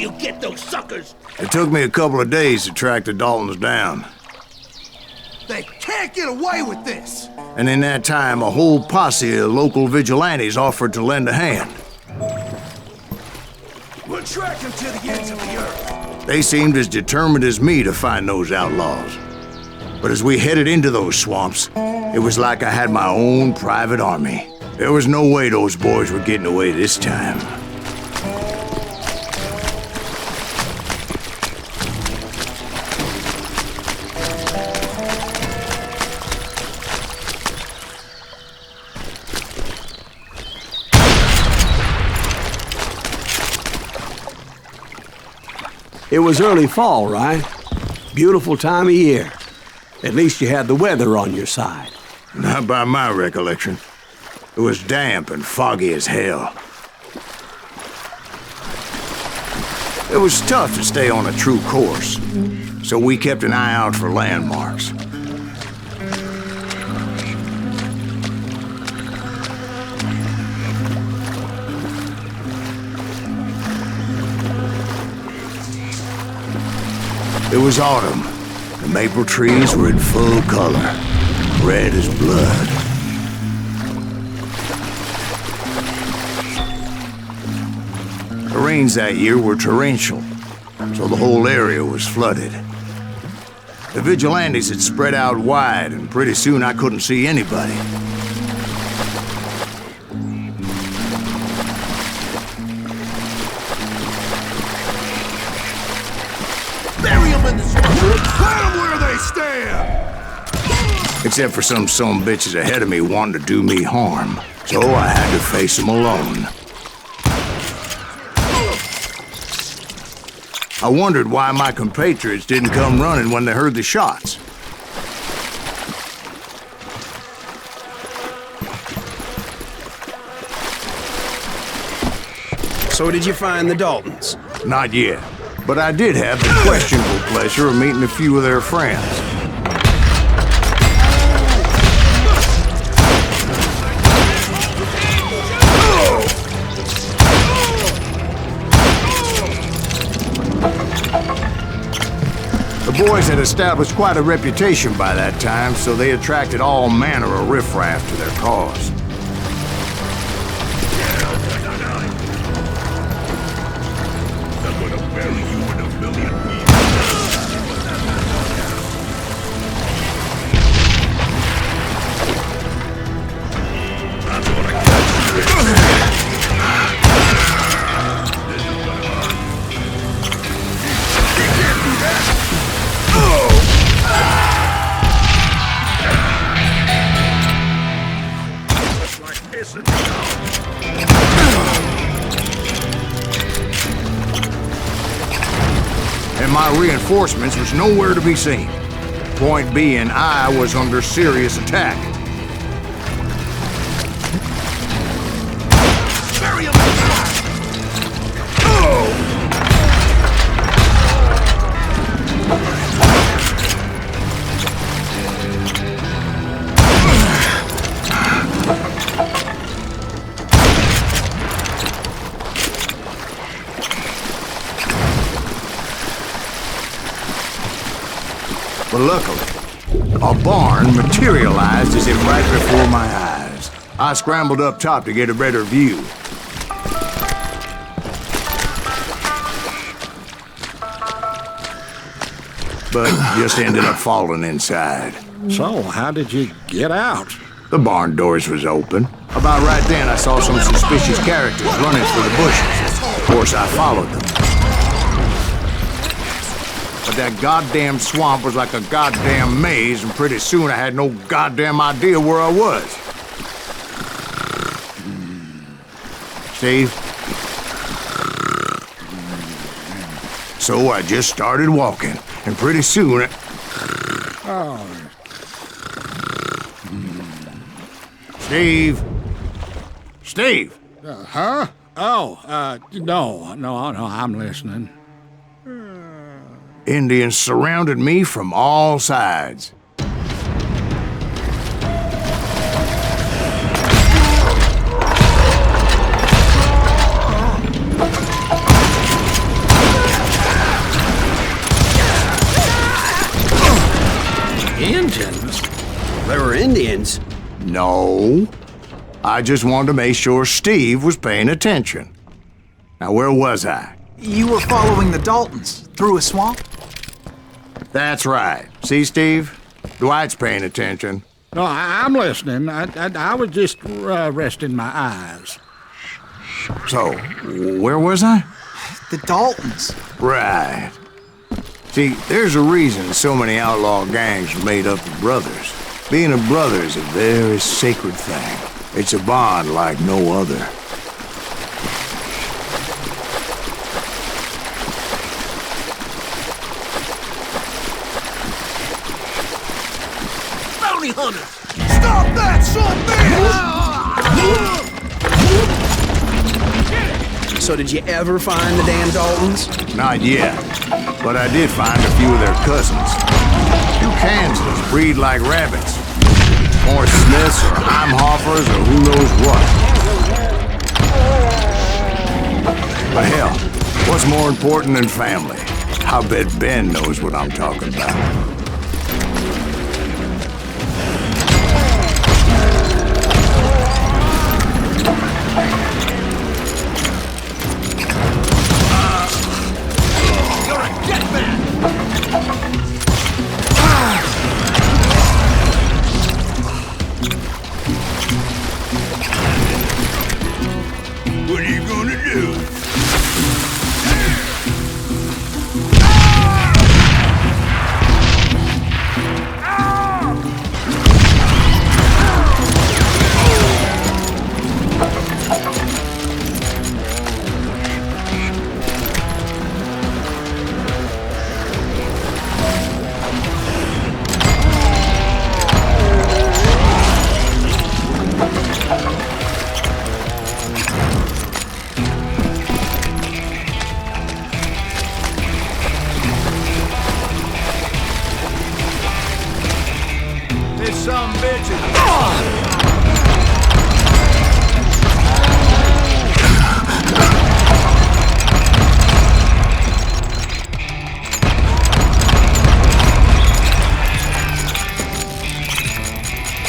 We'll get those suckers! It took me a couple of days to track the Daltons down. They can't get away with this! And in that time, a whole posse of local vigilantes offered to lend a hand. We'll track them to the ends of the earth. They seemed as determined as me to find those outlaws. But as we headed into those swamps, it was like I had my own private army. There was no way those boys were getting away this time. It was early fall, right? Beautiful time of year. At least you had the weather on your side. Not by my recollection. It was damp and foggy as hell. It was tough to stay on a true course, so we kept an eye out for landmarks. It was autumn. The maple trees were in full color, red as blood. The rains that year were torrential, so the whole area was flooded. The vigilantes had spread out wide, and pretty soon I couldn't see anybody. Bury them in the swamp! Plant them where they stand! Except for some bitches ahead of me wanting to do me harm, so I had to face them alone. I wondered why my compatriots didn't come running when they heard the shots. So did you find the Daltons? Not yet, but I did have the questionable pleasure of meeting a few of their friends. The boys had established quite a reputation by that time, so they attracted all manner of riffraff to their cause. And my reinforcements was nowhere to be seen. Point being, I was under serious attack. Bury them in the swamp! But luckily, a barn materialized as if right before my eyes. I scrambled up top to get a better view. But just ended up falling inside. So, how did you get out? The barn doors was open. About right then, I saw some suspicious characters running through the bushes. Of course, I followed them. But that goddamn swamp was like a goddamn maze, and pretty soon I had no goddamn idea where I was. Steve? So I just started walking, and pretty soon Steve? Steve? Huh? Oh, no, I'm listening. Indians surrounded me from all sides. Indians? They were Indians. No. I just wanted to make sure Steve was paying attention. Now, where was I? You were following the Daltons through a swamp? That's right. See, Steve? Dwight's paying attention. No, I'm listening. I was just resting my eyes. So, where was I? The Daltons. Right. See, there's a reason so many outlaw gangs are made up of brothers. Being a brother is a very sacred thing. It's a bond like no other. Bounty hunters! Stop that, son, So did you ever find the damn Daltons? Not yet, but I did find a few of their cousins. Two Kansas breed like rabbits. Or Smiths or Heimhoffers or who knows what. But hell, what's more important than family? I bet Ben knows what I'm talking about. What are you gonna do? Some bitches.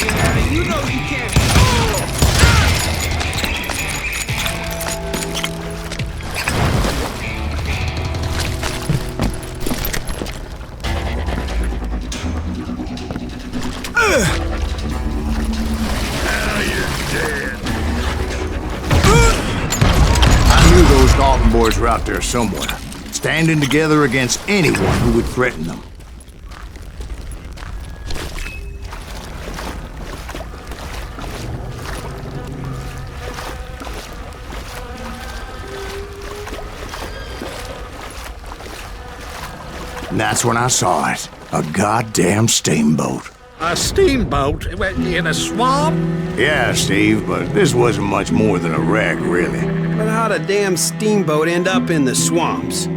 Yeah, you know you can't. Those Dalton boys were out there somewhere, standing together against anyone who would threaten them. And that's when I saw it. A goddamn steamboat. A steamboat in a swamp? Yeah, Steve, but this wasn't much more than a wreck, really. But how'd a damn steamboat end up in the swamps?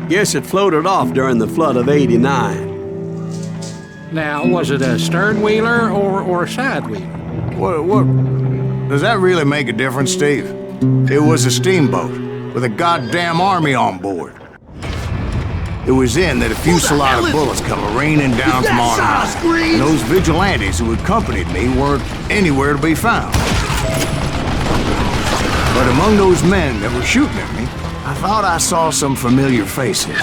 Guess it floated off during the flood of '89. Now, was it a stern wheeler or a side wheeler? What? Does that really make a difference, Steve? It was a steamboat with a goddamn army on board. It was then that a fusillade of bullets come raining down from on high, and those vigilantes who accompanied me weren't anywhere to be found. But among those men that were shooting at me, I thought I saw some familiar faces.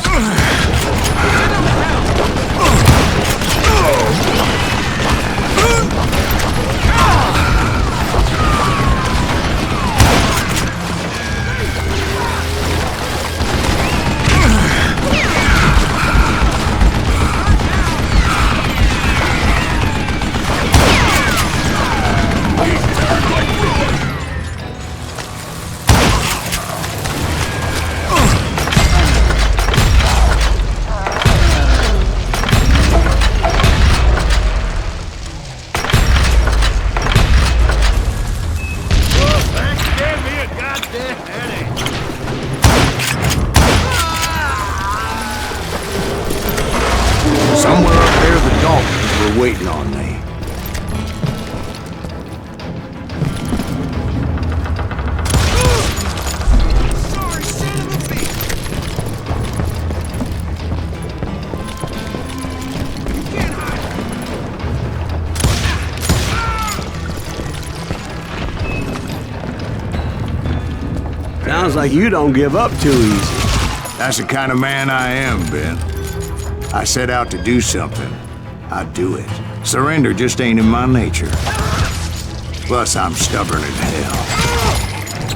Somewhere up there, the Daltons were waiting on me. Sorry, son of a bitch. You can't hide Sounds like you don't give up too easy. That's the kind of man I am, Ben. I set out to do something. I do it. Surrender just ain't in my nature. Plus, I'm stubborn as hell.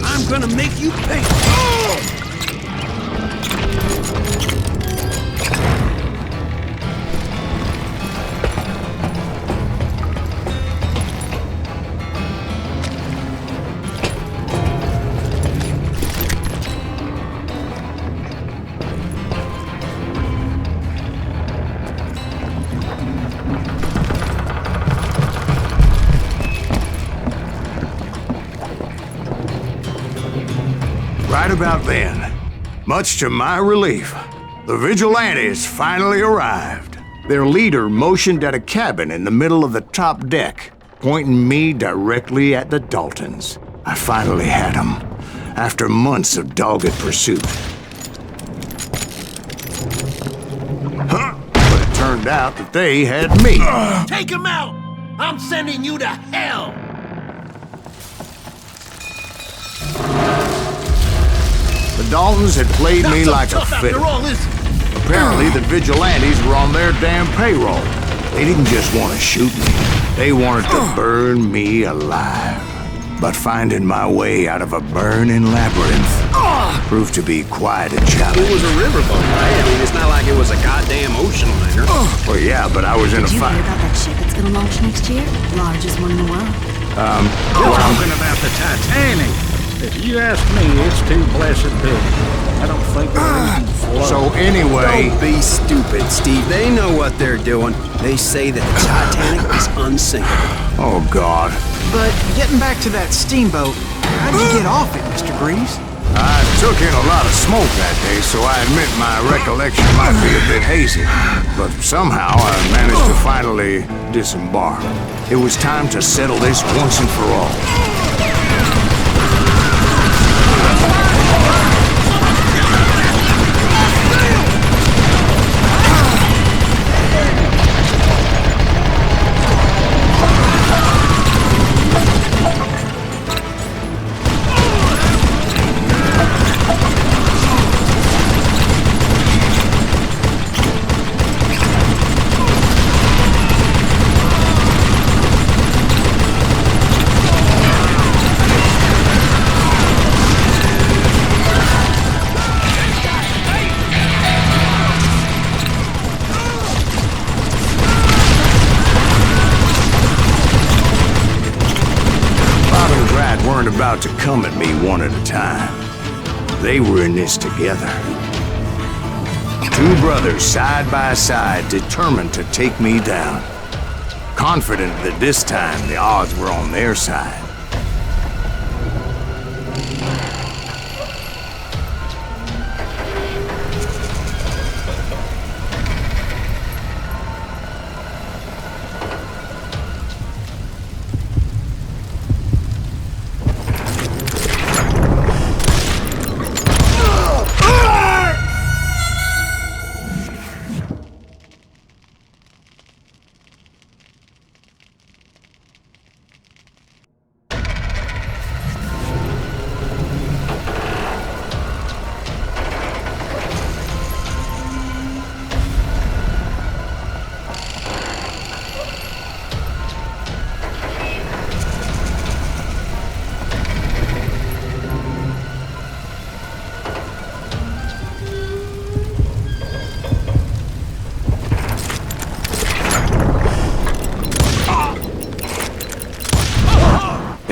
I'm gonna make you pay. Right about then, much to my relief, the vigilantes finally arrived. Their leader motioned at a cabin in the middle of the top deck, pointing me directly at the Daltons. I finally had them, after months of dogged pursuit. But it turned out that they had me. Take him out! I'm sending you to hell! The Daltons had played me like a fiddle. Apparently, the vigilantes were on their damn payroll. They didn't just want to shoot me. They wanted to burn me alive. But finding my way out of a burning labyrinth proved to be quite a challenge. It was a riverboat, right? I mean, it's not like it was a goddamn ocean liner. Well, yeah, but I was in a Did you fight. hear about that ship that's gonna launch next year? Largest one in the world. You're talking about the Titanic. If you ask me, it's too blessed big. I don't think they're even float. So anyway, Don't be stupid, Steve. They know what they're doing. They say that the Titanic is unsinkable. oh God, But getting back to that steamboat, how'd you get off it, Mr. Greaves? I took in a lot of smoke that day, so I admit my recollection might be a bit hazy. But somehow I managed to finally disembark. It was time to settle this once and for all. Weren't about to come at me one at a time. They were in this together. Two brothers side by side, determined to take me down. Confident that this time the odds were on their side.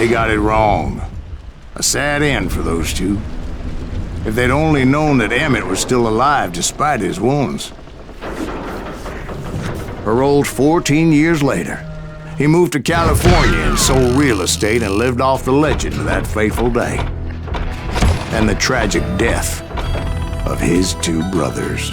They got it wrong. A sad end for those two. If they'd only known that Emmett was still alive despite his wounds. Paroled 14 years later, He moved to California and sold real estate and lived off the legend of that fateful day. And the tragic death of his two brothers.